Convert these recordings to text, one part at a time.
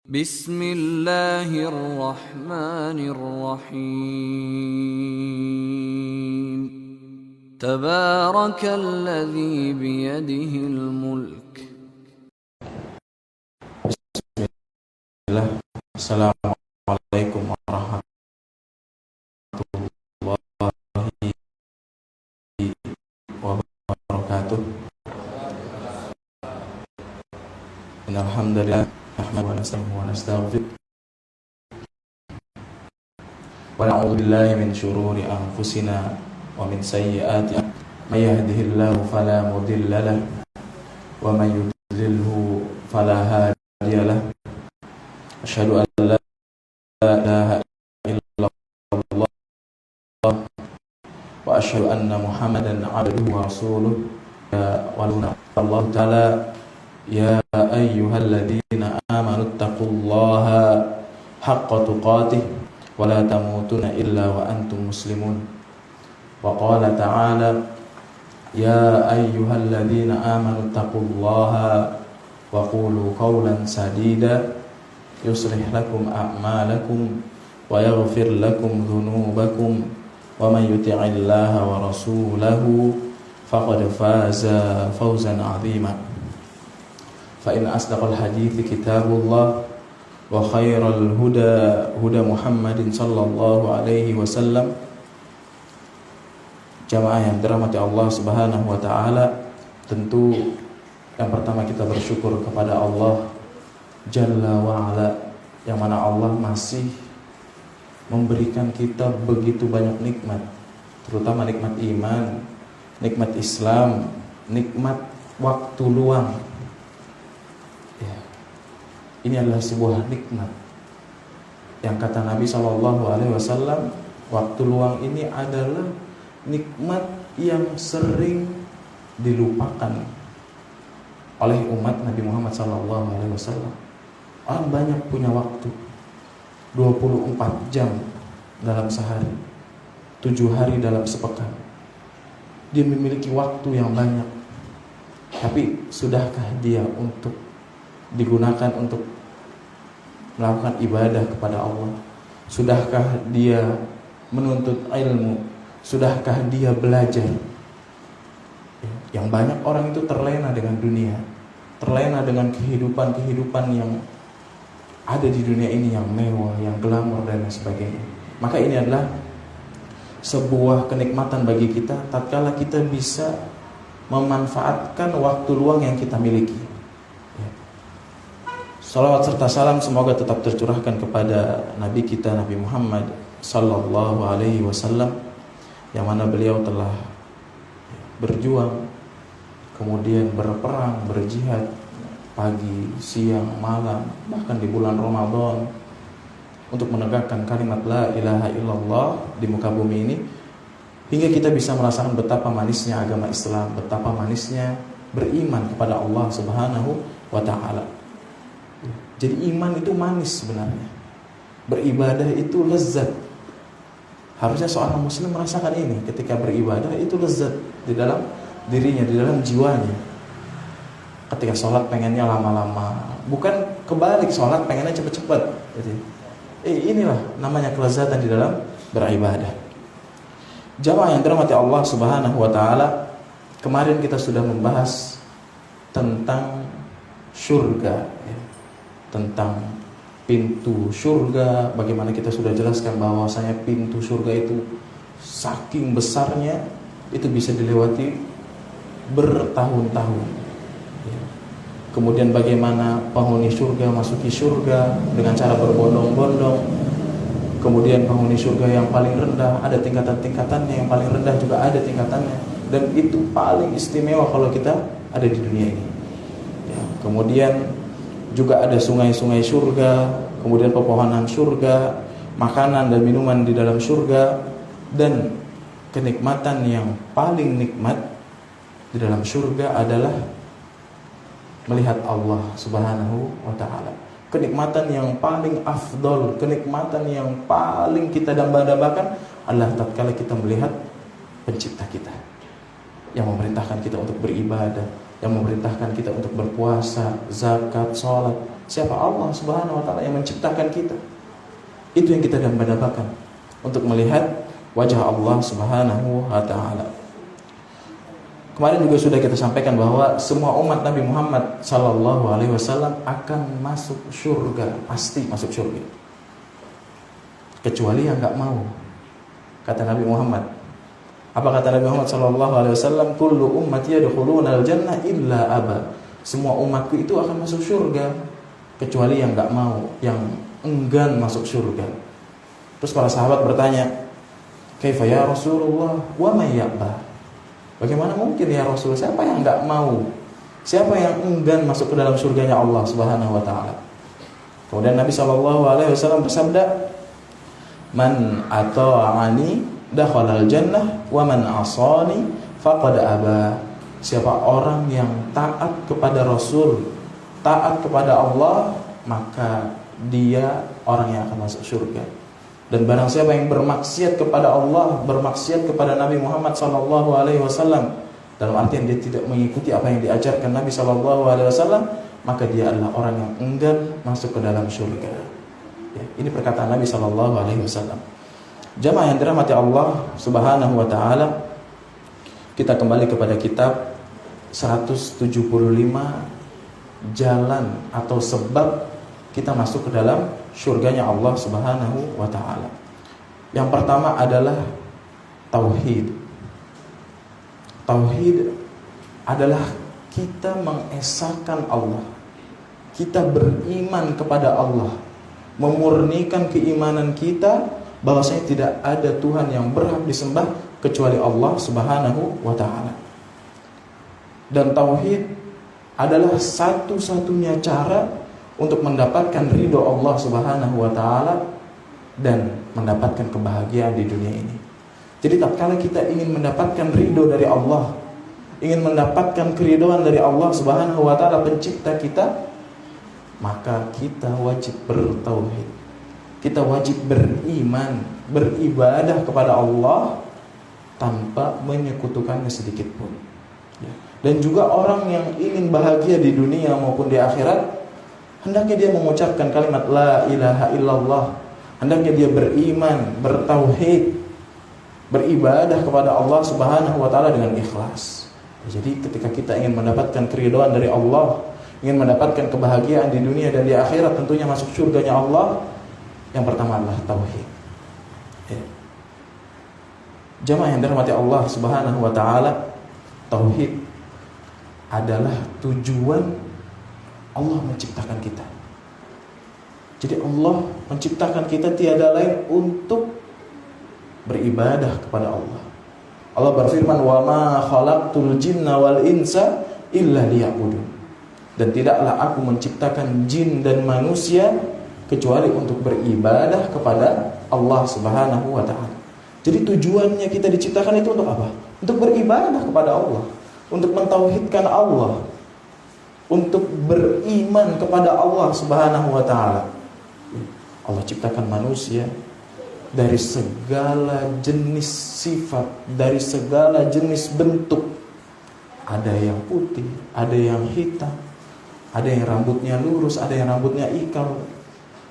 Bismillahirrahmanirrahim. Tabarakalladzi biyadihil mulk. Bismillah. Assalamualaikum warahmatullahi wabarakatuh. Alhamdulillah, nahmaduhu wa nasta'inuhu wa nastaghfiruh. Wa na'udzu billahi min syururi anfusina wa min sayyiati a'malina. May yahdihillahu fala mudilla lahu wa may yudlilhu fala hadiya lahu. Asyhadu an la ilaha illallah wa asyhadu anna Muhammadan 'abduhu wa rasuluh. Ya waluna Allah ta'ala ya ayyuhalladzina amanu taqullaha haqqa tuqatih wa la tamutunna illa wa antum muslimun. Wa qala ta'ala ya ayyuhalladzina amanu taqullaha wa qulu qawlan sadida yuslih lakum a'malakum wa yaghfir lakum dhunubakum wa man yuti'illaha wa rasulahu faqad faza fawzan 'azima. Fa in asdaqal hadithi kitabullah wa khairal huda huda Muhammadin sallallahu alaihi wasallam. Jamaah yang dirahmati Allah Subhanahu wa taala, tentu yang pertama kita bersyukur kepada Allah Jalla wa'ala, yang mana Allah masih memberikan kita begitu banyak nikmat, terutama nikmat iman, nikmat Islam, nikmat waktu luang ya. Ini adalah sebuah nikmat yang kata Nabi SAW, waktu luang ini adalah nikmat yang sering dilupakan oleh umat Nabi Muhammad SAW. Orang banyak punya waktu 24 jam dalam sehari, 7 hari dalam sepekan. Dia memiliki waktu yang banyak, tapi sudahkah dia untuk digunakan untuk melakukan ibadah kepada Allah? Sudahkah dia menuntut ilmu? Sudahkah dia belajar? Yang banyak orang itu terlena dengan dunia, terlena dengan kehidupan yang ada di dunia ini, yang mewah, yang glamor dan sebagainya. Maka ini adalah sebuah kenikmatan bagi kita tatkala kita bisa memanfaatkan waktu luang yang kita miliki. Salawat serta salam semoga tetap tercurahkan kepada Nabi kita Nabi Muhammad sallallahu alaihi wasallam, yang mana beliau telah berjuang, kemudian berperang, berjihad pagi, siang, malam, bahkan di bulan Ramadan untuk menegakkan kalimat la ilaha illallah di muka bumi ini, hingga kita bisa merasakan betapa manisnya agama Islam, betapa manisnya beriman kepada Allah Subhanahu wa ta'ala. Jadi iman itu manis sebenarnya, beribadah itu lezat. Harusnya seorang muslim merasakan ini ketika beribadah, itu lezat di dalam dirinya, di dalam jiwanya. Ketika sholat pengennya lama-lama, bukan kebalik, sholat pengennya cepet-cepet. Jadi, inilah namanya kelezatan di dalam beribadah. Jamaah yang dirahmati Allah Subhanahu wa taala, kemarin kita sudah membahas tentang surga ya. Tentang pintu surga, bagaimana kita sudah jelaskan bahwasanya pintu surga itu saking besarnya, itu bisa dilewati bertahun-tahun. Kemudian bagaimana penghuni surga masuki surga dengan cara berbondong-bondong. Kemudian penghuni surga yang paling rendah ada tingkatan-tingkatannya, yang paling rendah juga ada tingkatannya, dan itu paling istimewa kalau kita ada di dunia ini ya. Kemudian juga ada sungai-sungai surga, kemudian pepohonan surga, makanan dan minuman di dalam surga, dan kenikmatan yang paling nikmat di dalam surga adalah melihat Allah Subhanahu wa ta'ala. Kenikmatan yang paling afdol, kenikmatan yang paling kita damba-dambakan adalah tatkala kita melihat pencipta kita, yang memerintahkan kita untuk beribadah, yang memerintahkan kita untuk berpuasa, zakat, sholat, Siapa? Allah Subhanahu wa taala yang menciptakan kita. Itu yang kita dambakan untuk melihat wajah Allah Subhanahu wa taala. Kemarin juga sudah kita sampaikan bahwa semua umat Nabi Muhammad sallallahu alaihi wasallam akan masuk surga, pasti masuk surga. Kecuali yang enggak mau. Kata Nabi Muhammad. Apa kata Nabi Muhammad sallallahu alaihi wasallam? Kullu ummati yadkhuluna al-jannah illa aba. Semua umatku itu akan masuk surga kecuali yang enggak mau, yang enggan masuk surga. Terus para sahabat bertanya, "Kaifa ya Rasulullah wa may ya'ba?" Bagaimana mungkin ya Rasul? Siapa yang enggak mau? Siapa yang enggan masuk ke dalam surganya Allah Subhanahu wa taala? Kemudian Nabi sallallahu alaihi wasallam bersabda, "Man ata'ani dakhala al-jannah wa man 'asani faqad aba." Siapa orang yang taat kepada Rasul, taat kepada Allah, maka dia orang yang akan masuk surga. Dan barang siapa yang bermaksiat kepada Allah, bermaksiat kepada Nabi Muhammad sallallahu alaihi wasallam, dalam artian dia tidak mengikuti apa yang diajarkan Nabi sallallahu alaihi wasallam, maka dia adalah orang yang enggan masuk ke dalam surga. Ya, ini perkataan Nabi sallallahu alaihi wasallam. Jamaah yang dirahmati Allah Subhanahu wa taala, kita kembali kepada kitab 175 jalan atau sebab kita masuk ke dalam surganya Allah Subhanahu wa taala. Yang pertama adalah tauhid. Tauhid adalah kita mengesahkan Allah. Kita beriman kepada Allah, memurnikan keimanan kita bahwasanya tidak ada Tuhan yang berhak disembah kecuali Allah Subhanahu wa taala. Dan tauhid adalah satu-satunya cara untuk mendapatkan ridho Allah Subhanahu wa taala dan mendapatkan kebahagiaan di dunia ini. Jadi tatkala kita ingin mendapatkan ridho dari Allah, ingin mendapatkan keridhaan dari Allah Subhanahu wa taala pencipta kita, maka kita wajib bertauhid. Kita wajib beriman, beribadah kepada Allah tanpa menyekutukannya sedikit pun. Dan juga orang yang ingin bahagia di dunia maupun di akhirat, hendaknya dia mengucapkan kalimat la ilaha illallah. Hendaknya dia beriman, bertauhid, beribadah kepada Allah Subhanahu wa taala dengan ikhlas. Jadi ketika kita ingin mendapatkan keridhaan dari Allah, ingin mendapatkan kebahagiaan di dunia dan di akhirat, tentunya masuk surganya Allah, yang pertama adalah tauhid. Ya. Jamaah yang dirahmati Allah Subhanahu wa taala, tauhid adalah tujuan Allah menciptakan kita. Jadi Allah menciptakan kita tiada lain untuk beribadah kepada Allah. Allah berfirman, "Wa ma khalaqtul jinna wal insa illa liya'budun." Dan tidaklah aku menciptakan jin dan manusia kecuali untuk beribadah kepada Allah Subhanahu wa taala. Jadi tujuannya kita diciptakan itu untuk apa? Untuk beribadah kepada Allah, untuk mentauhidkan Allah, untuk beriman kepada Allah Subhanahu wa taala. Allah ciptakan manusia dari segala jenis sifat, dari segala jenis bentuk. Ada yang putih, ada yang hitam, ada yang rambutnya lurus, ada yang rambutnya ikal.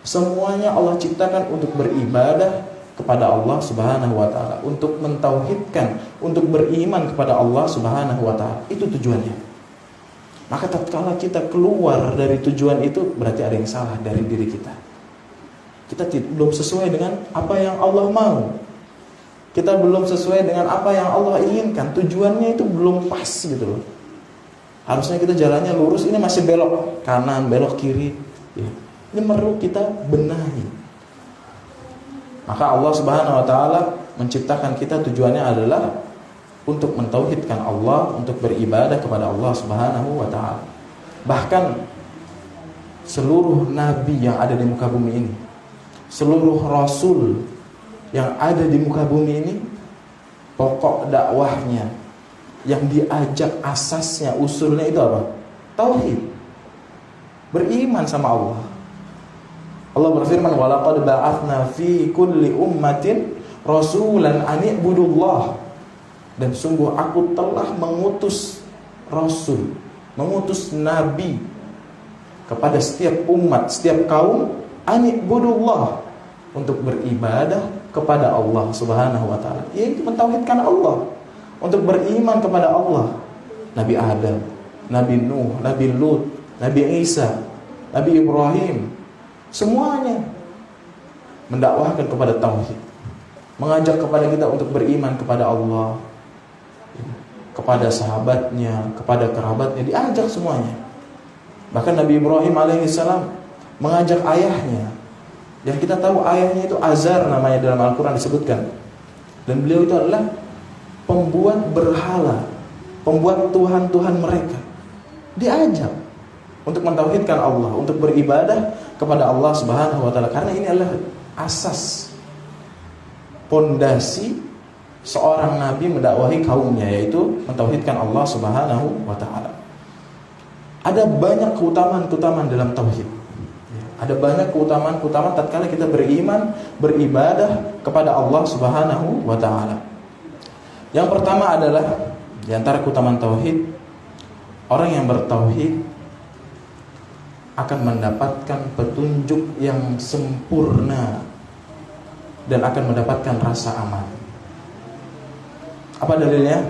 Semuanya Allah ciptakan untuk beribadah kepada Allah Subhanahu wa taala, untuk mentauhidkan, untuk beriman kepada Allah Subhanahu wa taala. Itu tujuannya. Maka tatkala kita keluar dari tujuan itu, berarti ada yang salah dari diri kita. Kita belum sesuai dengan apa yang Allah mau. Kita belum sesuai dengan apa yang Allah inginkan. Tujuannya itu belum pas gitu loh. Harusnya kita jalannya lurus, ini masih belok kanan, belok kiri. Ya. Ini perlu kita benahi. Maka Allah Subhanahu wa taala menciptakan kita, tujuannya adalah untuk mentauhidkan Allah, untuk beribadah kepada Allah Subhanahu wa taala. Bahkan seluruh nabi yang ada di muka bumi ini, seluruh rasul yang ada di muka bumi ini, pokok dakwahnya yang diajak asasnya, usulnya itu apa? Tauhid. Beriman sama Allah. Allah berfirman, "Walaqad ba'atsna fi kulli ummatin rasulan an i'budullah." Dan sungguh aku telah mengutus rasul, mengutus nabi kepada setiap umat, setiap kaum, anibudullah, untuk beribadah kepada Allah Subhanahu wa taala, yaitu mentauhidkan Allah, untuk beriman kepada Allah. Nabi Adam, Nabi Nuh, Nabi Lut, Nabi Isa, Nabi Ibrahim, semuanya mendakwahkan kepada tauhid, mengajak kepada kita untuk beriman kepada Allah, kepada sahabatnya, kepada kerabatnya, diajak semuanya. Bahkan Nabi Ibrahim alaihissalam mengajak ayahnya, yang kita tahu ayahnya itu Azar namanya dalam Al-Quran disebutkan, dan beliau itu adalah pembuat berhala, pembuat tuhan-tuhan mereka. Diajak untuk mentauhidkan Allah, untuk beribadah kepada Allah Subhanahu wa taala, karena ini adalah asas, pondasi seorang nabi mendakwahi kaumnya, yaitu mentauhidkan Allah Subhanahu wa taala. Ada banyak keutamaan-keutamaan dalam tauhid. Ada banyak keutamaan-keutamaan tatkala kita beriman, beribadah kepada Allah Subhanahu wa taala. Yang pertama adalah di antara keutamaan tauhid, orang yang bertauhid akan mendapatkan petunjuk yang sempurna dan akan mendapatkan rasa aman. Apa dalilnya?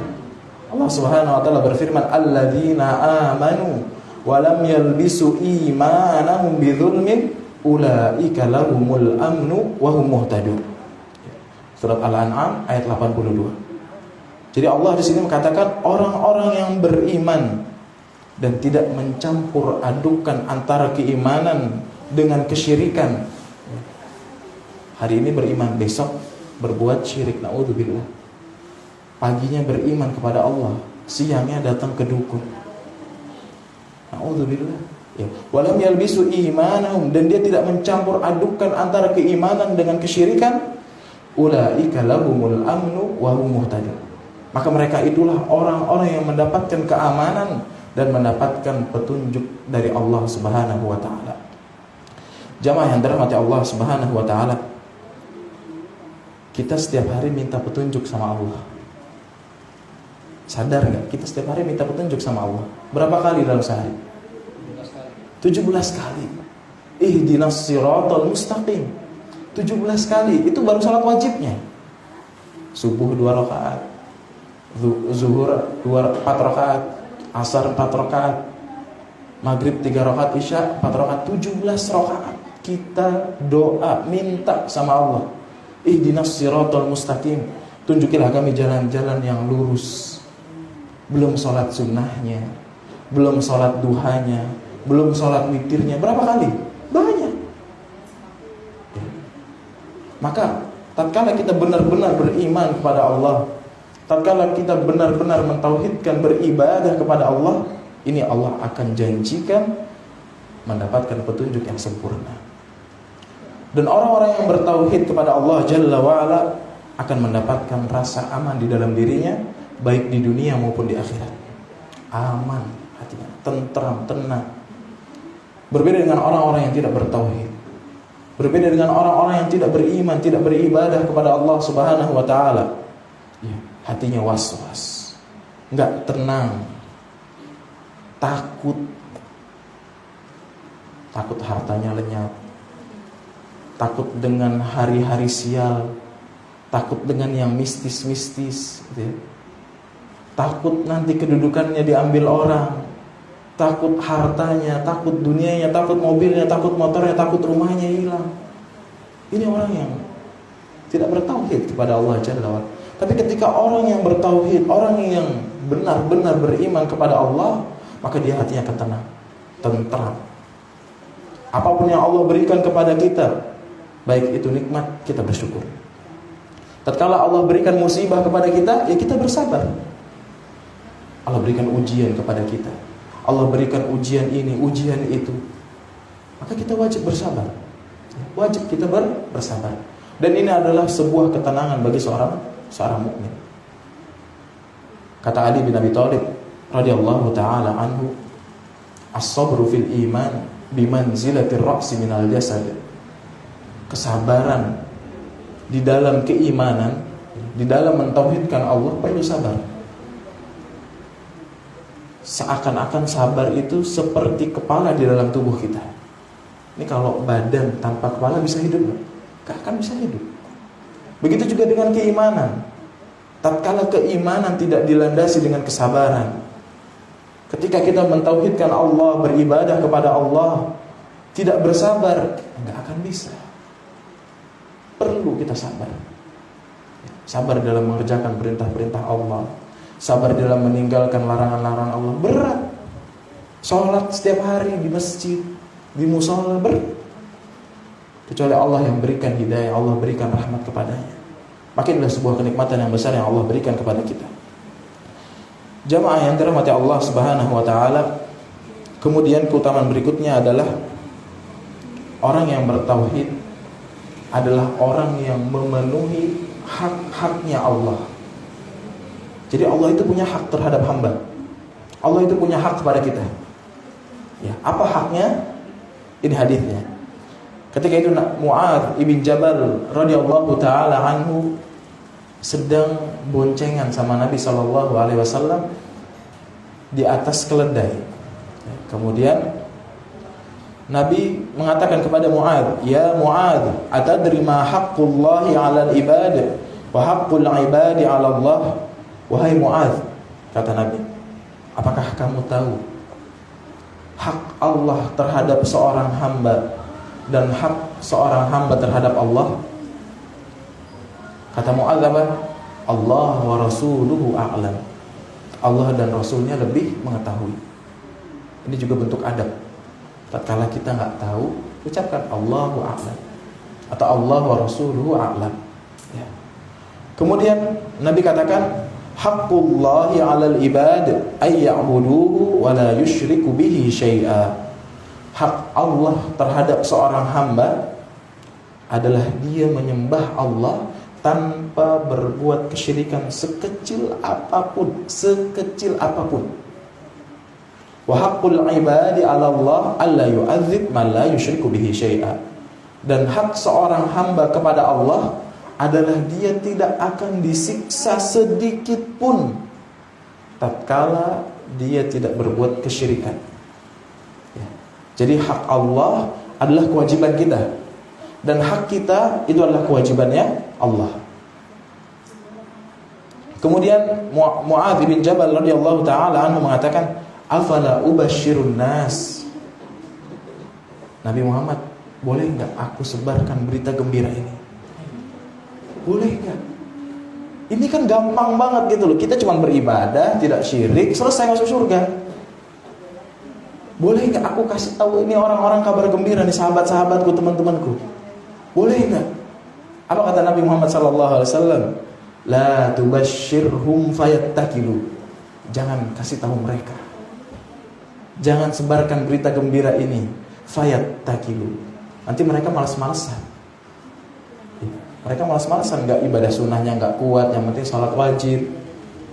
Allah Subhanahu wa taala berfirman, "Alladzina amanu wa lam yalbisu imanahum bidzulmin ulaika lahumul amnu wa hum muhtadun." Surat Al-An'am ayat 82. Jadi Allah di sini mengatakan orang-orang yang beriman dan tidak mencampur adukan antara keimanan dengan kesyirikan. Hari ini beriman, besok berbuat syirik, naudzubillah. Paginya beriman kepada Allah, siangnya datang ke dukun, naudzubillah. Ya, walam yalbisu imanahum, dan dia tidak mencampur adukan antara keimanan dengan kesyirikan. Ulaika lahumul amnu wa hum muhtadun. Maka mereka itulah orang-orang yang mendapatkan keamanan dan mendapatkan petunjuk dari Allah Subhanahu wa taala. Jamaah yang dirahmati Allah Subhanahu wa taala, kita setiap hari minta petunjuk sama Allah. Sadar enggak? Kita setiap hari minta petunjuk sama Allah. Berapa kali dalam sehari? 17 kali. Ihdinas siratal mustaqim. 17 kali. Itu baru salat wajibnya. Subuh 2 rakaat, zuhur 4 rakaat, asar 4 rakaat, maghrib 3 rakaat, isya 4 rakaat, 17 rakaat. Kita doa, minta sama Allah, ihdinas siratal mustaqim, tunjukilah kami jalan-jalan yang lurus. Belum sholat sunnahnya, belum sholat duhanya, belum sholat witirnya. Berapa kali? Banyak. Maka tatkala kita benar-benar beriman kepada Allah, tatkala kita benar-benar mentauhidkan, beribadah kepada Allah, ini Allah akan janjikan mendapatkan petunjuk yang sempurna. Dan orang-orang yang bertauhid kepada Allah Jalla wa'ala akan mendapatkan rasa aman di dalam dirinya, baik di dunia maupun di akhirat. Aman hatinya, tentram, tenang. Berbeda dengan orang-orang yang tidak bertauhid, berbeda dengan orang-orang yang tidak beriman, tidak beribadah kepada Allah Subhanahu wa taala. Ya, hatinya was-was, enggak tenang, takut hartanya lenyap, takut dengan hari-hari sial, takut dengan yang mistis-mistis, gitu ya. Takut nanti kedudukannya diambil orang, takut hartanya, takut dunianya, takut mobilnya, takut motornya, takut rumahnya hilang. Ini orang yang tidak bertauhid kepada Allah Jalla wa'ala. Tapi ketika orang yang bertauhid, orang yang benar-benar beriman kepada Allah, maka dia hatinya akan tenang, tentram. Apapun yang Allah berikan kepada kita, baik itu nikmat, kita bersyukur. Tatkala Allah berikan musibah kepada kita, ya kita bersabar. Allah berikan ujian kepada kita, Allah berikan ujian ini, ujian itu, maka kita wajib bersabar. Wajib kita bersabar. Dan ini adalah sebuah ketenangan bagi seorang mukmin. Kata Ali bin Abi Thalib radhiyallahu taala anhu, as-sabru fil iman bimanzilatir ra'si minal jasad. Kesabaran di dalam keimanan, di dalam mentauhidkan Allah, perlu sabar. seakan-akan sabar itu seperti kepala di dalam tubuh kita. Ini kalau badan tanpa kepala bisa hidup nggak? Gak akan bisa hidup. Begitu juga dengan keimanan. Tatkala keimanan tidak dilandasi dengan kesabaran, ketika kita mentauhidkan Allah, beribadah kepada Allah, tidak bersabar, nggak akan bisa. Perlu kita sabar. Sabar dalam mengerjakan perintah-perintah Allah, sabar dalam meninggalkan larangan-larangan Allah. Berat. Sholat setiap hari di masjid, di musola, berat. Kecuali Allah yang berikan hidayah, Allah berikan rahmat kepadanya. Maka inilah sebuah kenikmatan yang besar yang Allah berikan kepada kita. Jamaah yang dirahmati Allah Subhanahu wa taala, kemudian keutamaan berikutnya adalah orang yang bertauhid adalah orang yang memenuhi hak-haknya Allah. Jadi Allah itu punya hak terhadap hamba. Allah itu punya hak kepada kita. Ya, apa haknya? Ini hadisnya. Ketika itu Mu'adz ibn Jabal radhiyallahu taala anhu sedang boncengan sama Nabi SAW di atas keledai. Kemudian Nabi mengatakan kepada Mu'adz, "Ya Mu'adz, atadri ma haqqullahi 'alal ibad wa haqqul ibadi 'ala Allah?" Wahai Mu'adz, kata Nabi, apakah kamu tahu hak Allah terhadap seorang hamba dan hak seorang hamba terhadap Allah? Kata Mu'adz apa? Allah wa rasuluhu a'lam. Allah dan Rasulnya lebih mengetahui. Ini juga bentuk adab. Tatkala kita nggak tahu, ucapkan Allahu a'lam atau Allah wa rasuluhu a'lam. Ya. Kemudian Nabi katakan, haqqullahi 'alal ibad ay ya'buduhu wa la yusyriku bihi syai'a. Hak Allah terhadap seorang hamba adalah dia menyembah Allah tanpa berbuat kesyirikan sekecil apapun, Wa haqqul ibadi 'ala Allah alla yu'adzib man la yusyriku bihi syai'a. Dan hak seorang hamba kepada Allah adalah dia tidak akan disiksa sedikit pun tatkala dia tidak berbuat kesyirikan. Ya. Jadi hak Allah adalah kewajiban kita, dan hak kita itu adalah kewajibannya Allah. Kemudian Mu'adz bin Jabal radhiyallahu taala anhu mengatakan, afala ubasyirun nas. Nabi Muhammad, boleh enggak aku sebarkan berita gembira ini? Boleh enggak? Ini kan gampang banget gitu loh. Kita cuma beribadah, tidak syirik, selesai masuk surga. Boleh enggak aku kasih tahu ini orang-orang kabar gembira nih, sahabat-sahabatku, teman-temanku? Boleh enggak? Apa kata Nabi Muhammad SAW? La tubasyirhum fayattakilu. Jangan kasih tahu mereka. Jangan sebarkan berita gembira ini. Fayattakilu. Nanti mereka malas-malasan. Mereka malas-malasan, enggak ibadah sunnahnya enggak kuat, yang penting sholat wajib.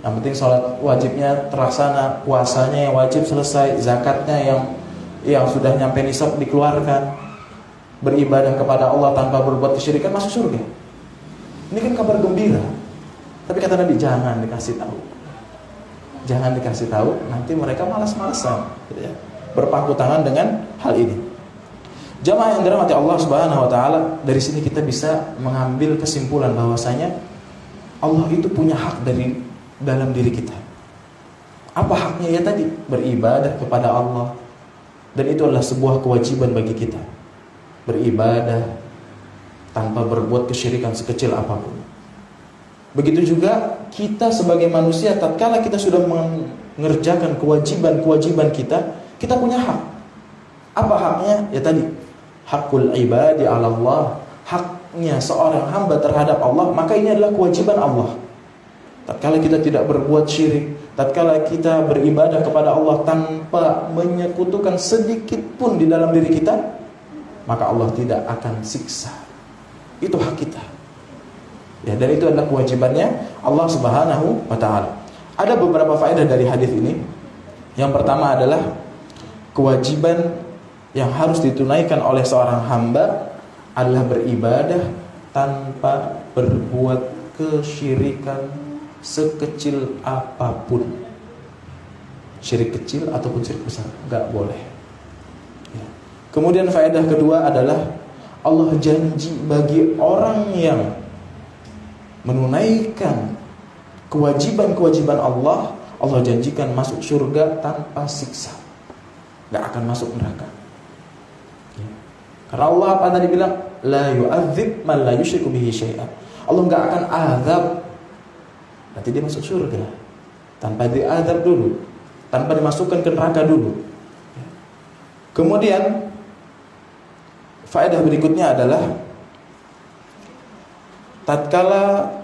Yang penting sholat wajibnya terlaksana, puasanya yang wajib selesai, zakatnya yang sudah nyampe nisab dikeluarkan. Beribadah kepada Allah tanpa berbuat kesyirikan, masuk surga. Ini kan kabar gembira. Tapi kata Nabi, jangan dikasih tahu. Jangan dikasih tahu, nanti mereka malas-malasan gitu ya, berpangku tangan dengan hal ini. Jamaah yang dirahmati Allah Subhanahu wa taala, dari sini kita bisa mengambil kesimpulan bahwasanya Allah itu punya hak dari dalam diri kita. Apa haknya? Ya tadi, beribadah kepada Allah. Dan itu adalah sebuah kewajiban bagi kita. Beribadah tanpa berbuat kesyirikan sekecil apapun. Begitu juga kita sebagai manusia, tatkala kita sudah mengerjakan kewajiban-kewajiban kita, kita punya hak. Apa haknya? Ya tadi, haqqul ibadi 'ala Allah. Haknya seorang hamba terhadap Allah, maka ini adalah kewajiban Allah. Tatkala kita tidak berbuat syirik, tatkala kita beribadah kepada Allah tanpa menyekutukan sedikit pun di dalam diri kita, maka Allah tidak akan siksa. Itu hak kita. Ya, dan itu adalah kewajibannya Allah Subhanahu wa taala. Ada beberapa faedah dari hadis ini. Yang pertama adalah kewajiban yang harus ditunaikan oleh seorang hamba adalah beribadah tanpa berbuat kesyirikan sekecil apapun. syirik kecil ataupun syirik besar, nggak boleh. Ya. Kemudian faedah kedua adalah Allah janji bagi orang yang menunaikan kewajiban-kewajiban Allah, Allah janjikan masuk surga tanpa siksa, nggak akan masuk neraka. Ya. Karena Allah apa tadi bilang, la yu'adzib man la yusyriku bihi syai'an. Allah nggak akan azab, nanti dia masuk surga tanpa diazab dulu, tanpa dimasukkan ke neraka dulu. Kemudian faedah berikutnya adalah tatkala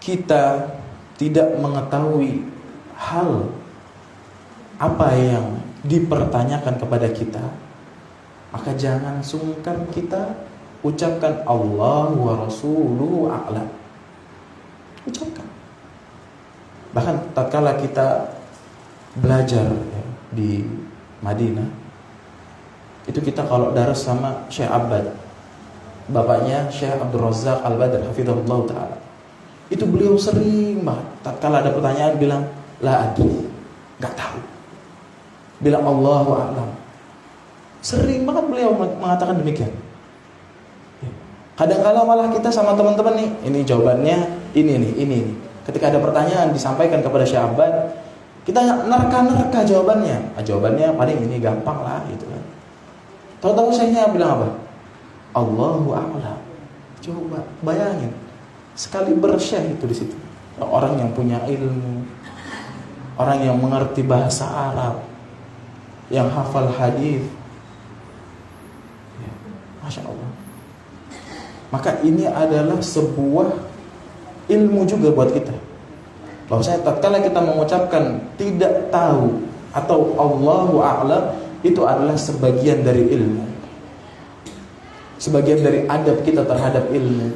kita tidak mengetahui hal apa yang dipertanyakan kepada kita, maka jangan sungkan kita ucapkan Allah wa rasuluhu a'lam. Ucapkan. Bahkan tatkala kita belajar di Madinah, itu kita kalau daras sama Syekh Abbad, bapaknya Syekh Abdul Razak Al-Badr hafizahullah ta'ala, itu beliau sering banget tatkala ada pertanyaan bilang la adri, gak tahu, bilang Allahu a'lam. Sering banget beliau mengatakan demikian. Kadang-kadang malah kita sama teman-teman nih, ini jawabannya ini. Ketika ada pertanyaan disampaikan kepada Syekh Abbad, kita nerka-nerka jawabannya. Jawabannya paling ini gampang lah gitu kan. Tahu-tahu syekhnya bilang apa? Allahu a'lam. Coba bayangin, sekali bersyekh itu di situ. Orang yang punya ilmu, orang yang mengerti bahasa Arab, yang hafal hadis. Ya, Masya Allah. Maka ini adalah sebuah ilmu juga buat kita. Bahwasanya tatkala kita mengucapkan tidak tahu atau Allahu a'lam, itu adalah sebagian dari ilmu, sebagian dari adab kita terhadap ilmu,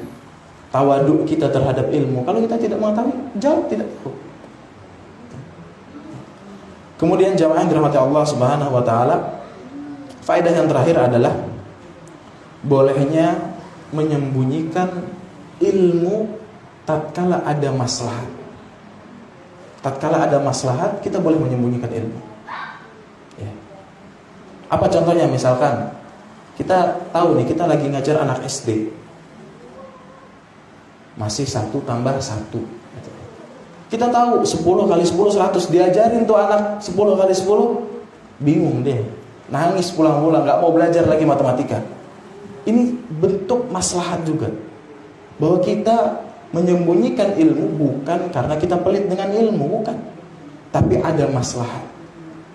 tawaduk kita terhadap ilmu. Kalau kita tidak mengetahui, jawab tidak tahu. Kemudian jamaah yang dirahmati Allah Subhanahu wa taala, faedah yang terakhir adalah bolehnya menyembunyikan ilmu tatkala ada maslahat. Tatkala ada maslahat, kita boleh menyembunyikan ilmu. Ya. Apa contohnya? Misalkan kita tahu nih, kita lagi ngajar anak SD, masih 1 tambah 1. Kita tahu 10 kali 10 100, diajarin tuh anak 10 kali 10, bingung deh, nangis pulang-pulang, gak mau belajar lagi matematika. Ini bentuk maslahat juga, bahwa kita menyembunyikan ilmu bukan karena kita pelit dengan ilmu, bukan, tapi ada maslahat.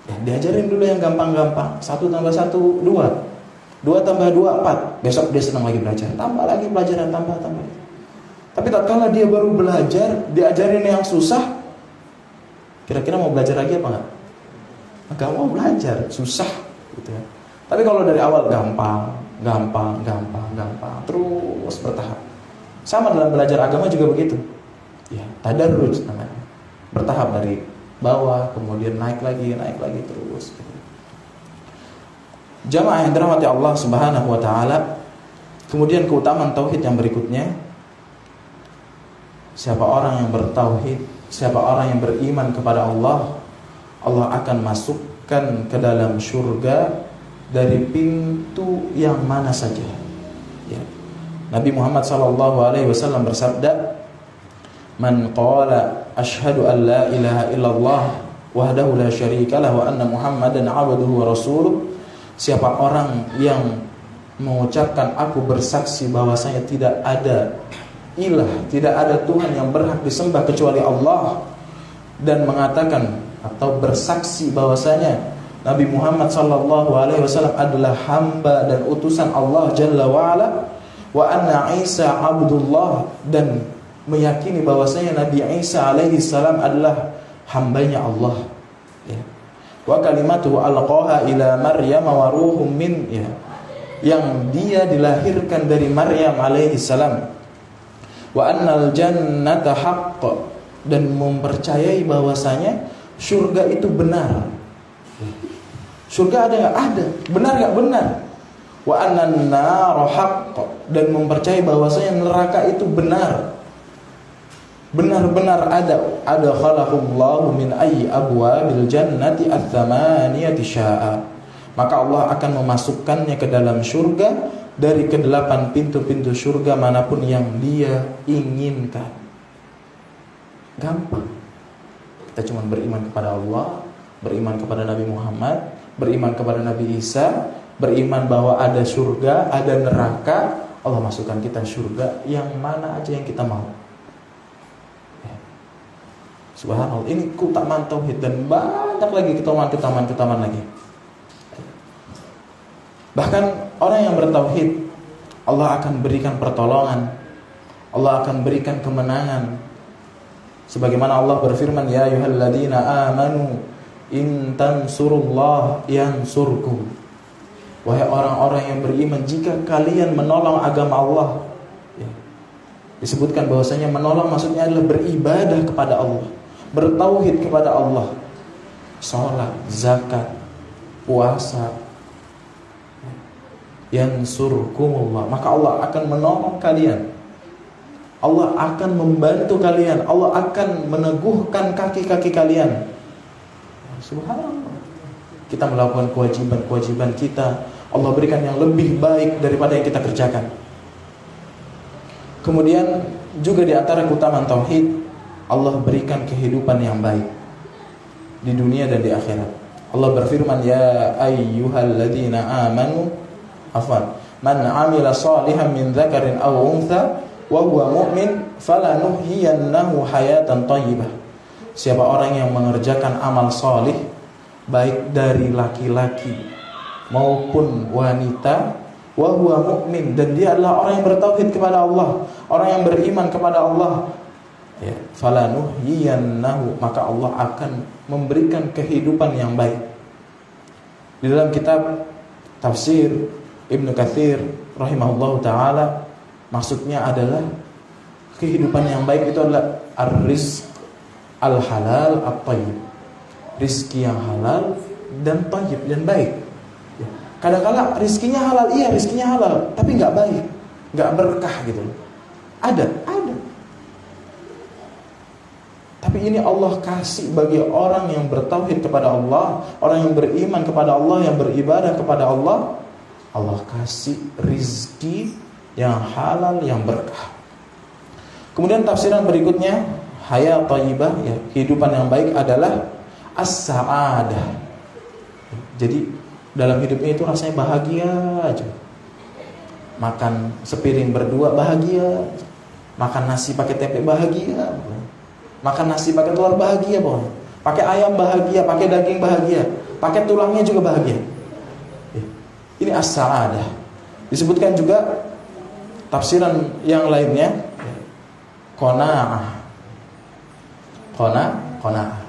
Ya, diajarin dulu yang gampang-gampang. 1 tambah 1 2, 2 tambah 2 4. Besok dia senang lagi belajar, tambah lagi pelajaran, tambah. Tapi tatkala dia baru belajar, diajarin yang susah, kira-kira mau belajar lagi apa enggak? Enggak mau belajar, susah gitu ya. Tapi kalau dari awal gampang, terus bertahap. Sama dalam belajar agama juga begitu. Ya, tadarruj namanya. Bertahap dari bawah, kemudian naik lagi terus. Jamaah yang dirahmati Allah Subhanahu wa taala, kemudian keutamaan tauhid yang berikutnya, siapa orang yang bertauhid, siapa orang yang beriman kepada Allah, Allah akan masukkan ke dalam surga dari pintu yang mana saja. Ya. Nabi Muhammad SAW bersabda, "Man qala asyhadu an la ilaha illallah wahdahu la syarikalah wa anna Muhammadan 'abduhu wa rasuluh." Siapa orang yang mengucapkan aku bersaksi bahwasanya tidak ada ilah, tidak ada Tuhan yang berhak disembah kecuali Allah, dan mengatakan atau bersaksi bahwasanya Nabi Muhammad SAW adalah hamba dan utusan Allah Jalla wa'ala, wa anna Isa abdullah, dan meyakini bahwasanya Nabi Isa alaihi salam adalah hambanya Allah, ya. Wa kalimatuhu alqaha ila Maryam wa ruhum min, ya, yang dia dilahirkan dari Maryam alaihi salam. Wa annal jannata haqq, dan mempercayai bahwasanya surga itu benar. Surga ada enggak? Ada. Benar enggak? Benar. Wa annan nar haqq, dan mempercayai bahwasanya neraka itu benar. benar-benar ada khalaqallahu min ayyi abwabil jannati ats-tsamaniyati syaa, maka Allah akan memasukkannya ke dalam surga dari ke-8 pintu-pintu surga manapun yang dia inginkan. Gampang. Kita cuma beriman kepada Allah, beriman kepada Nabi Muhammad, beriman kepada Nabi Isa, beriman bahwa ada surga, ada neraka. Allah masukkan kita surga yang mana aja yang kita mau. Subhanallah, ini keutamaan tauhid dan banyak lagi keutamaan lagi. Bahkan orang yang bertauhid, Allah akan berikan pertolongan, Allah akan berikan kemenangan. Sebagaimana Allah berfirman, ya ayyuhalladzina amanu in tansurullah yansurkum. Wahai orang-orang yang beriman, jika kalian menolong agama Allah, ya, disebutkan bahwasanya menolong maksudnya adalah beribadah kepada Allah, bertauhid kepada Allah, salat, zakat, puasa, yansurkumullah, maka Allah akan menolong kalian, Allah akan membantu kalian, Allah akan meneguhkan kaki-kaki kalian. Subhanallah. Kita melakukan kewajiban kita, Allah berikan yang lebih baik daripada yang kita kerjakan. Kemudian juga di antara keutamaan tauhid, Allah berikan kehidupan yang baik di dunia dan di akhirat. Allah berfirman, ya ayyuhalladzina amanu man amila salihan min dzakarin aw untha wa huwa mu'min falanuhyiyannahu hayatan thayyibah. Siapa orang yang mengerjakan amal salih baik dari laki-laki maupun wanita, wa huwa mu'min, dan dia adalah orang yang bertauhid kepada Allah, orang yang beriman kepada Allah, ya, falanuhyiyannahu, maka Allah akan memberikan kehidupan yang baik. Di dalam kitab tafsir Ibnu Katsir rahimahullahu taala, maksudnya adalah kehidupan yang baik itu adalah ar-rizq al-halal at-thayyib, rizki yang halal dan thayyib dan baik. Kadang-kala rizkinya halal, iya rizkinya halal, tapi nggak baik, nggak berkah gitu. Ada. Tapi ini Allah kasih bagi orang yang bertauhid kepada Allah, orang yang beriman kepada Allah, yang beribadah kepada Allah. Allah kasih rizki yang halal, yang berkah. Kemudian tafsiran berikutnya, hayat thayyibah, ya, kehidupan yang baik adalah as-sa'adah. Jadi dalam hidup ini itu rasanya bahagia aja. Makan sepiring berdua bahagia, makan nasi pakai tempe bahagia, makan nasi pakai telur bahagia, pakai ayam bahagia, pakai daging bahagia, pakai tulangnya juga bahagia. Ini as-sa'adah. Disebutkan juga tafsiran yang lainnya, qanaah,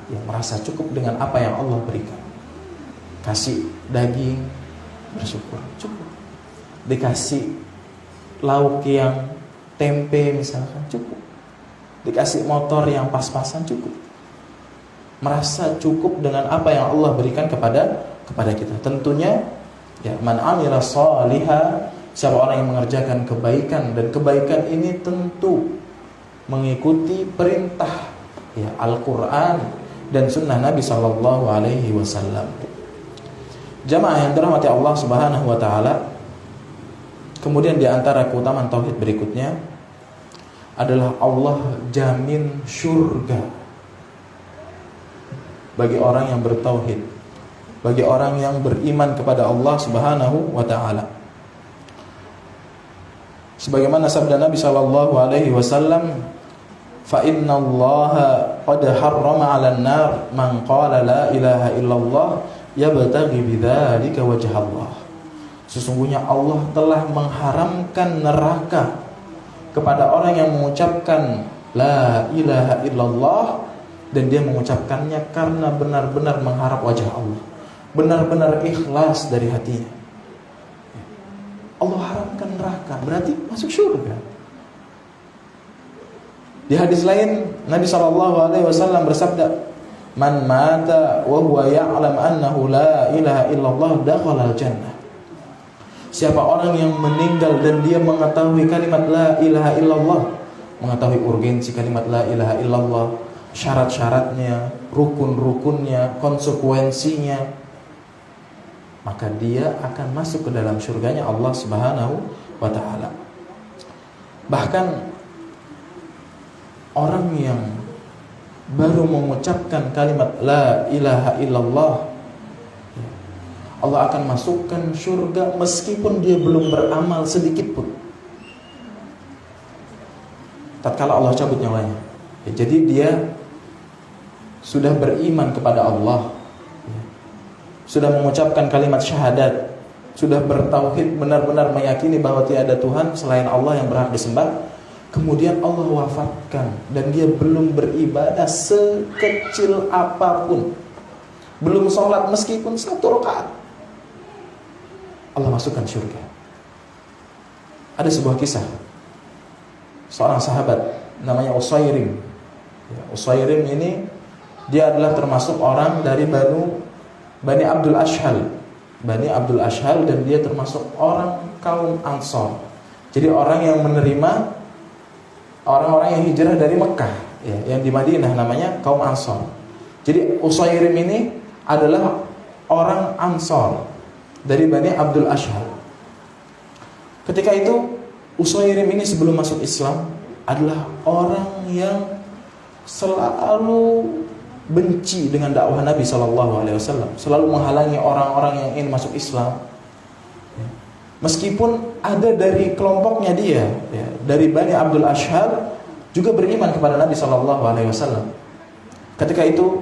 yang merasa cukup dengan apa yang Allah berikan. Kasih daging, bersyukur, cukup. Dikasih lauk yang tempe misalkan, cukup. Dikasih motor yang pas-pasan, cukup. Merasa cukup dengan apa yang Allah berikan kepada kita. Tentunya, ya, man amila shaliha, siapa orang yang mengerjakan kebaikan, dan kebaikan ini tentu mengikuti perintah, ya, Al-Quran dan sunnah Nabi Sallallahu Alaihi Wasallam. Jamaah yang dirahmati Allah Subhanahu wa taala, kemudian di antara keutamaan tauhid berikutnya adalah Allah jamin surga bagi orang yang bertauhid, bagi orang yang beriman kepada Allah Subhanahu wa taala. Sebagaimana sabda Nabi sallallahu alaihi wasallam, fa innallaha qad harrama 'alan nar man qala la ilaha illallah yabtaghi bidzalika wajha Allah. Sesungguhnya Allah telah mengharamkan neraka kepada orang yang mengucapkan la ilaha illallah dan dia mengucapkannya karena benar-benar mengharap wajah Allah, benar-benar ikhlas dari hatinya. Allah haramkan neraka, berarti masuk surga. Di hadis lain Nabi SAW bersabda, man mata wa huwa ya'lam annahu la ilaha illallah dakhala al-jannah. Siapa orang yang meninggal dan dia mengetahui kalimat la ilaha illallah, mengetahui urgensi kalimat la ilaha illallah, syarat-syaratnya, rukun-rukunnya, konsekuensinya, maka dia akan masuk ke dalam surganya Allah Subhanahu wa ta'ala. Bahkan orang yang baru mengucapkan kalimat la ilaha illallah, Allah akan masukkan surga meskipun dia belum beramal sedikit pun, tatkala Allah cabut nyawanya. Jadi dia sudah beriman kepada Allah, sudah mengucapkan kalimat syahadat, sudah bertauhid, benar-benar meyakini bahwa tiada Tuhan selain Allah yang berhak disembah. Kemudian Allah wafatkan dan dia belum beribadah sekecil apapun, belum sholat meskipun 1 rakaat, Allah masukkan surga. Ada sebuah kisah seorang sahabat namanya Usairim. Usairim ini dia adalah termasuk orang dari Bani Abdul Ashhal. Bani Abdul Ashhal, dan dia termasuk orang kaum Ansor. Jadi orang yang menerima orang-orang yang hijrah dari Mekah, yang di Madinah, namanya kaum Ansor. Jadi Usairim ini adalah orang Ansor dari Bani Abdul Ashhal. Ketika itu Usairim ini sebelum masuk Islam adalah orang yang selalu benci dengan dakwah Nabi SAW, selalu menghalangi orang-orang yang ingin masuk Islam. Meskipun ada dari kelompoknya dia, dari Bani Abdul Ashhal, juga beriman kepada Nabi SAW. Ketika itu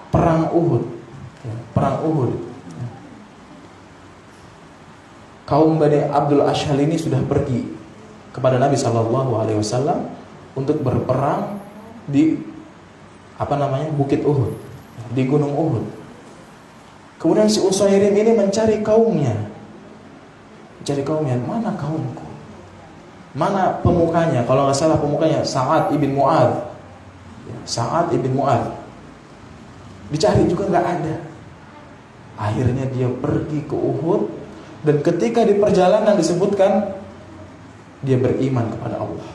perang Uhud, kaum Bani Abdul Ashhal ini sudah pergi kepada Nabi SAW untuk berperang di Bukit Uhud, di Gunung Uhud. Kemudian si Usairim ini mencari kaumnya, mana kaumku, mana pemukanya? Kalau nggak salah pemukanya Sa'ad ibn Mu'adz. Dicari juga nggak ada. Akhirnya dia pergi ke Uhud, dan ketika di perjalanan disebutkan dia beriman kepada Allah.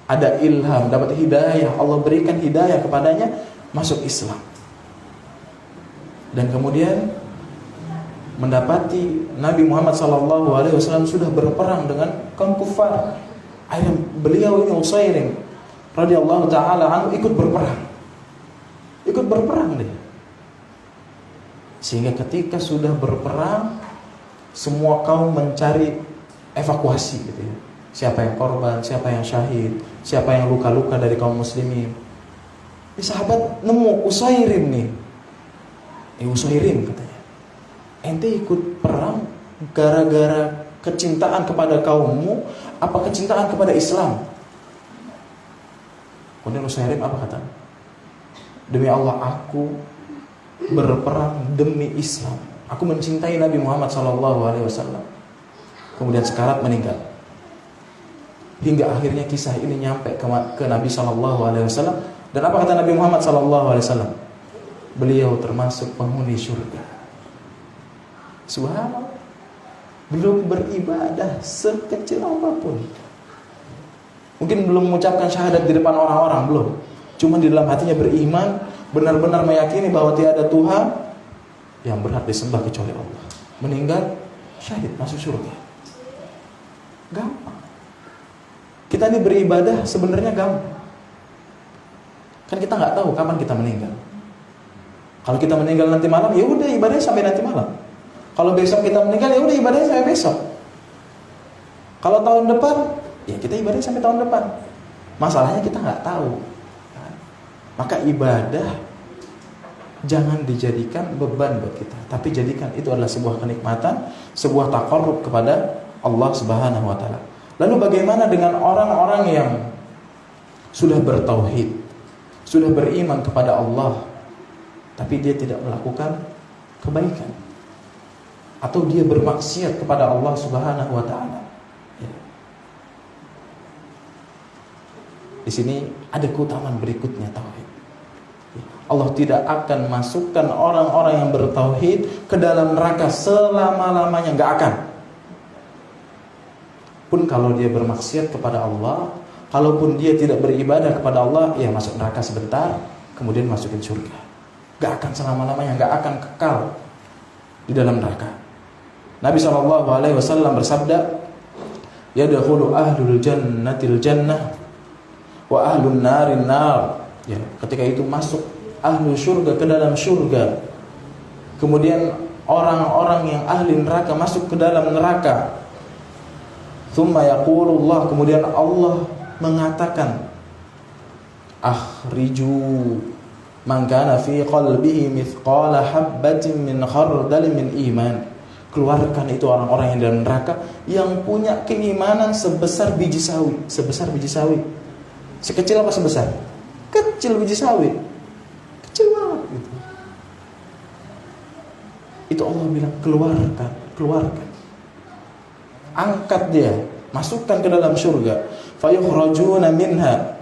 Ada ilham, dapat hidayah, Allah berikan hidayah kepadanya, masuk Islam. Dan kemudian mendapati Nabi Muhammad SAW sudah berperang dengan kaum kufar. Akhirnya beliau ini Usairim radhiyallahu taala anhu ikut berperang dia. Sehingga ketika sudah berperang, semua kaum mencari evakuasi gitu ya. Siapa yang korban, siapa yang syahid, siapa yang luka-luka dari kaum muslimin. Ini sahabat nemu Usairim nih. Usairim katanya, ente ikut perang gara-gara kecintaan kepada kaummu, apa kecintaan kepada Islam? Kemudian Usairim apa kata? Demi Allah, aku berperang demi Islam. Aku mencintai Nabi Muhammad SAW. Kemudian sekarat meninggal. Hingga akhirnya kisah ini nyampe ke Nabi SAW. Dan apa kata Nabi Muhammad SAW? Beliau termasuk penghuni surga. Subhanallah. Belum beribadah sekecil apapun. Mungkin belum mengucapkan syahadat di depan orang-orang, belum. Cuma di dalam hatinya beriman, benar-benar meyakini bahwa tiada Tuhan yang berhak disembah kecuali Allah. Meninggal syahid, masuk surga. Gampang. Kita ini beribadah sebenarnya gampang. Kan kita nggak tahu kapan kita meninggal. Kalau kita meninggal nanti malam, ya udah ibadahnya sampai nanti malam. Kalau besok kita meninggal, ya udah ibadahnya sampai besok. Kalau tahun depan, ya kita ibadahnya sampai tahun depan. Masalahnya kita nggak tahu. Maka ibadah jangan dijadikan beban buat kita, tapi jadikan itu adalah sebuah kenikmatan, sebuah taqarrub kepada Allah Subhanahu wa taala. Lalu bagaimana dengan orang-orang yang sudah bertauhid, sudah beriman kepada Allah, tapi dia tidak melakukan kebaikan, atau dia bermaksiat kepada Allah Subhanahu wa taala? Di sini ada keutamaan berikutnya tauhid. Allah tidak akan masukkan orang-orang yang bertauhid ke dalam neraka selama-lamanya, enggak akan. pun kalau dia bermaksiat kepada Allah, kalaupun dia tidak beribadah kepada Allah, ya masuk neraka sebentar, kemudian masukin surga. Gak akan selama-lamanya, gak akan kekal di dalam neraka. Nabi SAW bersabda, yadkhulu ahlul jannatil jannah wa ahlun narin nar. Ya, ketika itu masuk ahlu surga ke dalam surga. Kemudian orang-orang yang ahli neraka masuk ke dalam neraka. Tsumma yaqulullah, kemudian Allah mengatakan, akhriju man kana fi qalbihi mithqala habbatin min khardal min iman. Keluarkan itu orang-orang yang dalam neraka yang punya keimanan sebesar biji sawi. Sebesar biji sawi. Sekecil apa sebesar? Kecil biji sawi. Kecil banget gitu. Itu Allah bilang keluarkan. Angkat dia, masukkan ke dalam surga. Fayukhrajuna minha.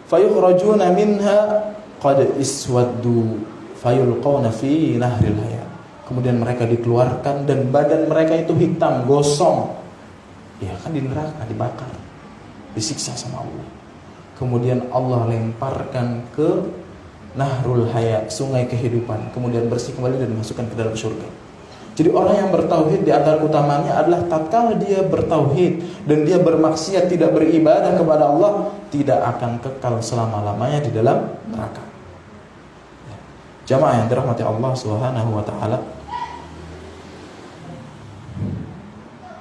Fayukhrajuna minha qad iswaddu fayulqawna fi nahril hayat. Kemudian mereka dikeluarkan dan badan mereka itu hitam, gosong. Ya kan di neraka dibakar, disiksa sama Allah. Kemudian Allah lemparkan ke nahrul hayat, sungai kehidupan. Kemudian bersih kembali dan dimasukkan ke dalam surga. Jadi orang yang bertauhid di antara utamanya adalah tatkala dia bertauhid dan dia bermaksiat, tidak beribadah kepada Allah, tidak akan kekal selama-lamanya di dalam neraka. Jamaah yang dirahmati Allah Subhanahu wa taala.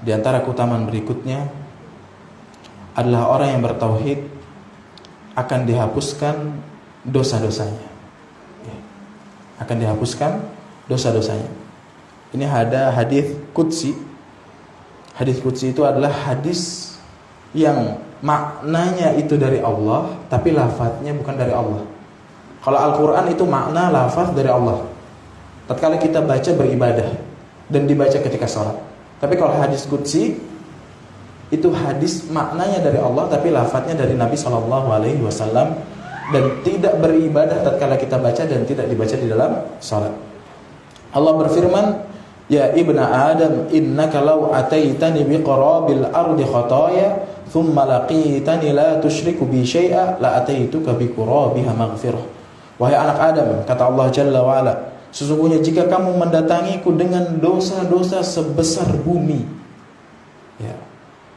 Di antara keutamaan berikutnya adalah orang yang bertauhid akan dihapuskan dosa-dosanya. Akan dihapuskan dosa-dosanya. Ini ada hadis qudsi. Hadis qudsi itu adalah hadis yang maknanya itu dari Allah, tapi lafadznya bukan dari Allah. Kalau Al-Quran itu makna lafaz dari Allah. Tatkala kita baca beribadah dan dibaca ketika sholat. Tapi kalau hadis qudsi itu hadis maknanya dari Allah, tapi lafadznya dari Nabi SAW, dan tidak beribadah tatkala kita baca dan tidak dibaca di dalam salat. Allah berfirman, ya ibna Adam, innaka law ataitani biqarabil ardi khataya thumma laqitani la tusyriku bi syai'a la ataituka biqarabiha maghfirah. Wahai anak Adam, kata Allah Jalla wa ala, sesungguhnya jika kamu mendatangiku dengan dosa-dosa sebesar bumi, ya,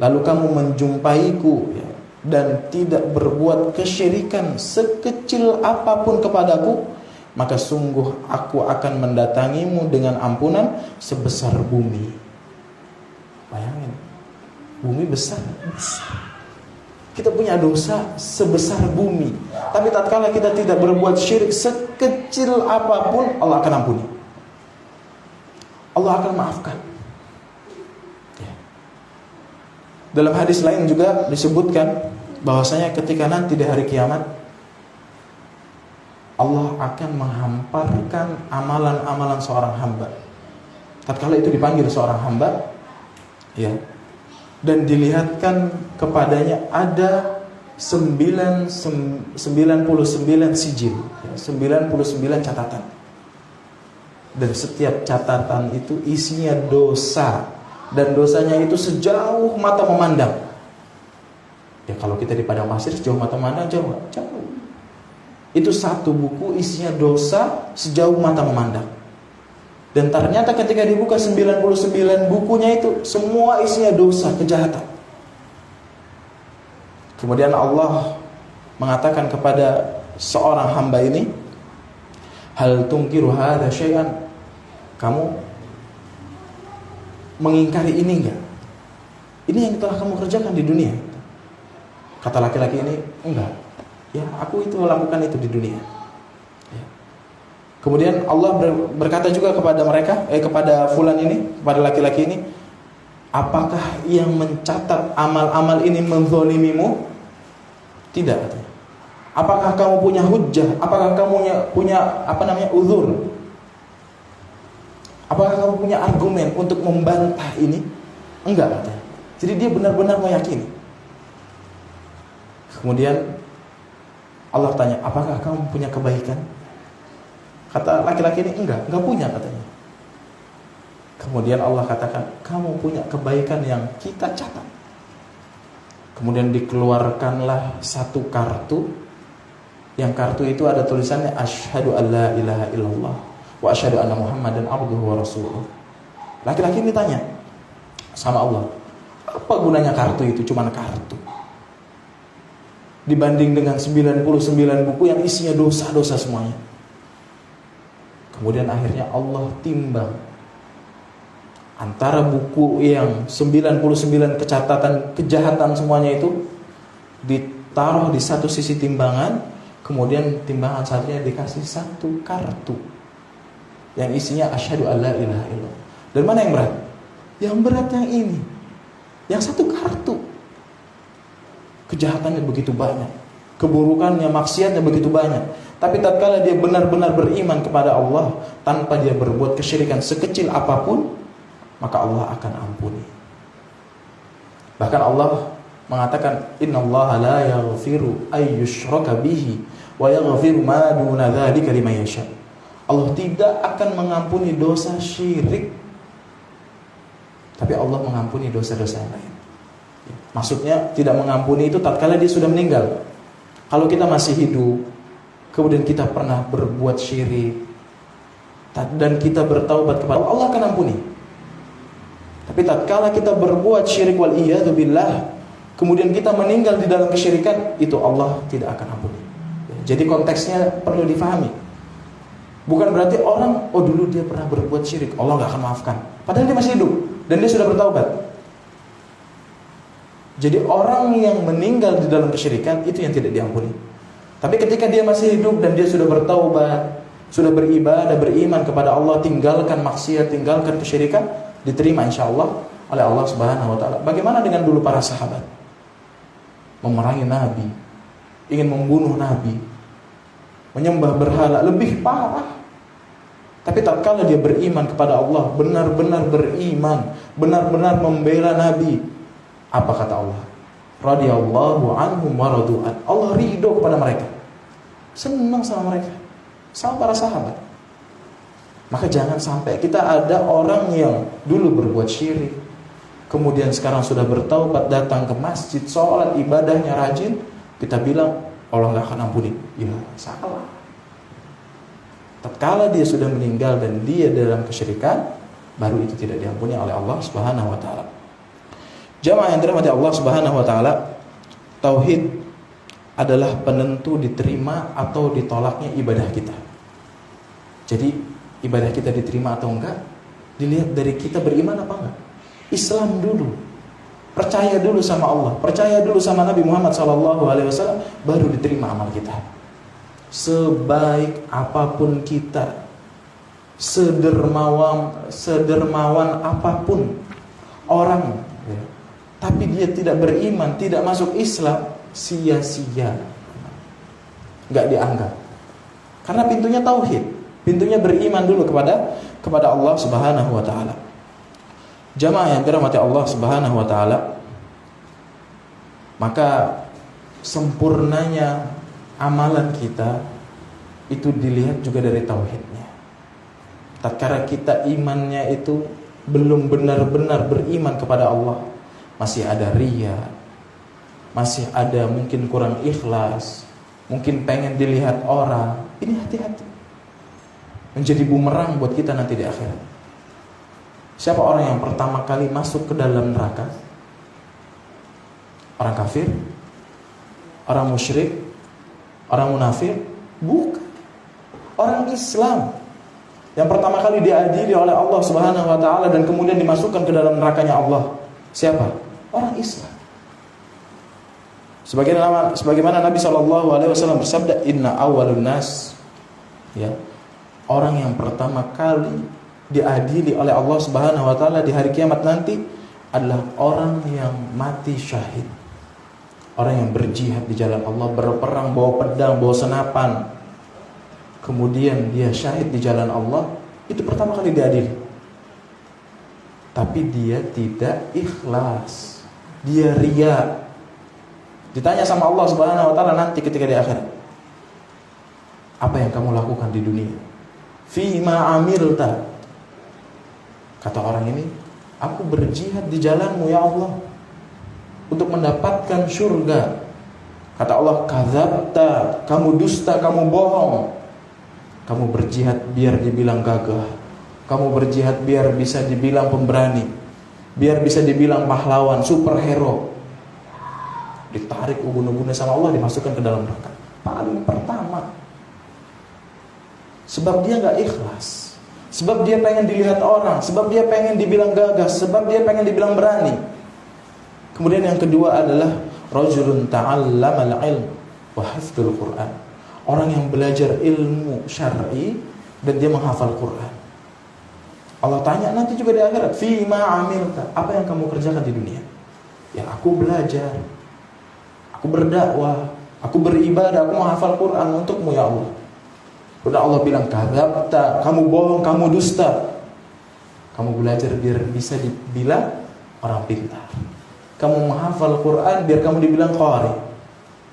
lalu kamu menjumpaiku, ya, dan tidak berbuat kesyirikan sekecil apapun kepadaku, maka sungguh aku akan mendatangimu dengan ampunan sebesar bumi. Bayangin, bumi besar. Kita punya dosa sebesar bumi, tapi tatkala kita tidak berbuat syirik sekecil apapun, Allah akan ampuni. Allah akan maafkan. Dalam hadis lain juga disebutkan bahwasanya ketika nanti di hari kiamat Allah akan menghamparkan amalan-amalan seorang hamba. Tatkala itu dipanggil seorang hamba, ya, dan dilihatkan kepadanya ada 99 sijil, 99 catatan. Dan setiap catatan itu isinya dosa, dan dosanya itu sejauh mata memandang. Ya kalau kita di padang pasir sejauh mata memandang jauh. Itu satu buku isinya dosa sejauh mata memandang. Dan ternyata ketika dibuka 99 bukunya itu semua isinya dosa, kejahatan. Kemudian Allah mengatakan kepada seorang hamba ini, hal tungkiru hadza syai'an, kamu mengingkari ini enggak? Ini yang telah kamu kerjakan di dunia. Kata laki-laki ini, enggak. Ya, aku itu lakukan itu di dunia. Ya. Kemudian Allah berkata juga kepada mereka, kepada fulan ini, kepada laki-laki ini, apakah yang mencatat amal-amal ini menzalimimu? Tidak, katanya. Apakah kamu punya hujjah? Apakah kamu punya uzur? Apakah kamu punya argumen untuk membantah ini? Enggak, katanya. Jadi dia benar-benar meyakini. Kemudian Allah tanya, apakah kamu punya kebaikan? Kata laki-laki ini, enggak punya, katanya. Kemudian Allah katakan, kamu punya kebaikan yang kita catat. Kemudian dikeluarkanlah satu kartu. Yang kartu itu ada tulisannya asyhadu alla ilaha illallah wa asyhadu anna muhammadan abduhu wa rasuluh. Laki-laki ini tanya sama Allah, apa gunanya kartu itu? Cuman kartu. Dibanding dengan 99 buku yang isinya dosa-dosa semuanya. Kemudian akhirnya Allah timbang antara buku yang 99 kecatatan kejahatan semuanya itu, ditaruh di satu sisi timbangan, kemudian timbangan satunya dikasih satu kartu yang isinya asyhadu alla ilaha illallah. Dan mana yang berat? Yang berat yang ini. Yang satu kartu. Kejahatannya begitu banyak, keburukannya, maksiatnya begitu banyak. Tapi tatkala dia benar-benar beriman kepada Allah tanpa dia berbuat kesyirikan sekecil apapun, maka Allah akan ampuni. Bahkan Allah mengatakan, innallaha la yaghfiru ay yushraka bihi wa yaghfiru ma duna dzalika liman yasha. Allah tidak akan mengampuni dosa syirik, tapi Allah mengampuni dosa-dosa yang lain. Maksudnya tidak mengampuni itu tatkala dia sudah meninggal. Kalau kita masih hidup, kemudian kita pernah berbuat syirik dan kita bertaubat kepada Allah, Allah akan ampuni. Tapi tatkala kita berbuat syirik wal iyadu billah, kemudian kita meninggal di dalam kesyirikan, itu Allah tidak akan ampuni. Jadi konteksnya perlu difahami. Bukan berarti orang, oh dulu dia pernah berbuat syirik, Allah gak akan maafkan. Padahal dia masih hidup dan dia sudah bertaubat. Jadi orang yang meninggal di dalam kesyirikan itu yang tidak diampuni. Tapi ketika dia masih hidup dan dia sudah bertaubat, sudah beribadah, beriman kepada Allah, tinggalkan maksiat, tinggalkan kesyirikan, diterima insyaallah oleh Allah Subhanahu wa taala. Bagaimana dengan dulu para sahabat? Memerangi Nabi, ingin membunuh Nabi, menyembah berhala, lebih parah. Tapi tatkala dia beriman kepada Allah, benar-benar beriman, benar-benar membela Nabi, apa kata Allah? Radiyallahu anhum wa radu'an. Allah ridho kepada mereka, senang sama mereka, sama para sahabat. Maka jangan sampai kita ada orang yang dulu berbuat syirik, kemudian sekarang sudah bertaubat, datang ke masjid, sholat, ibadahnya rajin, kita bilang Allah gak akan ampuni. Ya salah. Tatkala dia sudah meninggal dan dia dalam kesyirikan, baru itu tidak diampuni oleh Allah Subhanahu wa taala. Jamaah yang dirahmati Allah Subhanahu wa taala, tauhid adalah penentu diterima atau ditolaknya ibadah kita. Jadi ibadah kita diterima atau enggak dilihat dari kita beriman apa enggak. Islam dulu, percaya dulu sama Allah, percaya dulu sama Nabi Muhammad SAW, baru diterima amal kita. Sebaik apapun kita, sedermawan apapun orang, tapi dia tidak beriman, tidak masuk Islam, sia-sia, nggak dianggap. Karena pintunya tauhid, pintunya beriman dulu kepada Allah Subhanahu wa taala. Jamaah yang dirahmati Allah Subhanahu wa taala, maka sempurnanya amalan kita itu dilihat juga dari tauhidnya. Tatkala kita imannya itu belum benar-benar beriman kepada Allah, masih ada riya, masih ada mungkin kurang ikhlas, mungkin pengen dilihat orang, ini hati-hati, menjadi bumerang buat kita nanti di akhirat. Siapa orang yang pertama kali masuk ke dalam neraka? Orang kafir? Orang musyrik? Orang munafik? Bukan. Orang Islam yang pertama kali diadili oleh Allah Subhanahu wa taala dan kemudian dimasukkan ke dalam nerakanya Allah. Siapa? Orang Islam. Sebagaimana Nabi SAW bersabda, Inna awwalun nas, ya, orang yang pertama kali diadili oleh Allah Subhanahu wa taala di hari kiamat nanti adalah orang yang mati syahid. Orang yang berjihad di jalan Allah, berperang bawa pedang, bawa senapan, kemudian dia syahid di jalan Allah, itu pertama kali diadili. Tapi dia tidak ikhlas, dia riya. Ditanya sama Allah Subhanahu wa taala nanti ketika di akhirat, apa yang kamu lakukan di dunia? Fima amilta, Kata orang ini, aku berjihad di jalanmu ya Allah untuk mendapatkan surga. Kata Allah, kadzabta, kamu dusta, kamu bohong. Kamu berjihad biar dibilang gagah, kamu berjihad biar bisa dibilang pemberani, biar bisa dibilang pahlawan, superhero. Ditarik ubun-ubunnya sama Allah, dimasukkan ke dalam neraka. Paling pertama, sebab dia gak ikhlas, sebab dia pengen dilihat orang, sebab dia pengen dibilang gagah, sebab dia pengen dibilang berani. Kemudian yang kedua adalah rajulun ta'allamal ilm wa hafdzul Qur'an. Orang yang belajar ilmu syar'i dan dia menghafal Quran. Allah tanya nanti juga di akhirat, fima amilta, apa yang kamu kerjakan di dunia? Ya aku belajar, aku berdakwah, aku beribadah, aku menghafal Quran untukmu ya Allah. Udah Allah bilang, kadzabta, kamu bohong, kamu dusta. Kamu belajar biar bisa dibilang orang pintar. Kamu menghafal Quran biar kamu dibilang qari.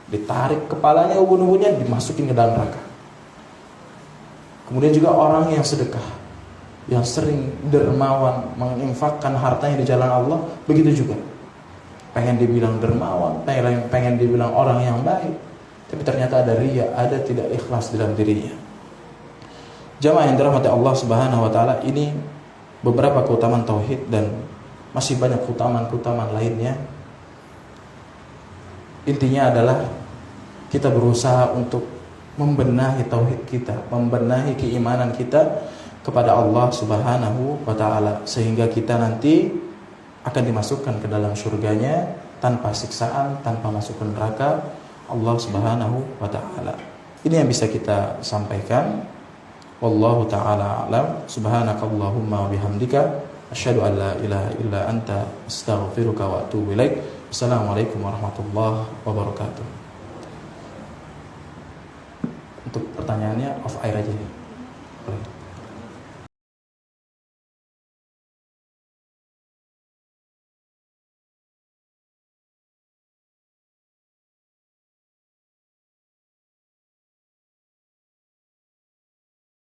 Ditarik kepalanya, ubun-ubunnya, dimasukin ke dalam neraka. Kemudian juga orang yang sedekah, yang sering dermawan, menginfakkan hartanya di jalan Allah, begitu juga. Pengen dibilang dermawan, pengen dibilang orang yang baik, tapi ternyata ada riya, ada tidak ikhlas dalam dirinya. Jamaah yang dirahmati Allah Subhanahu wa taala, ini beberapa keutamaan tauhid dan masih banyak keutamaan-keutamaan lainnya. Intinya adalah kita berusaha untuk membenahi tauhid kita, membenahi keimanan kita kepada Allah Subhanahu wa taala, sehingga kita nanti akan dimasukkan ke dalam surganya tanpa siksaan, tanpa masuk ke neraka Allah Subhanahu wa taala. Ini yang bisa kita sampaikan. Wallahu taala a'lam. Subhanakallahumma wa bihamdika asyhadu an la ilaha illa anta astaghfiruka wa atubu ilaik. Assalamualaikum warahmatullahi wabarakatuh. Untuk pertanyaannya off air aja ya.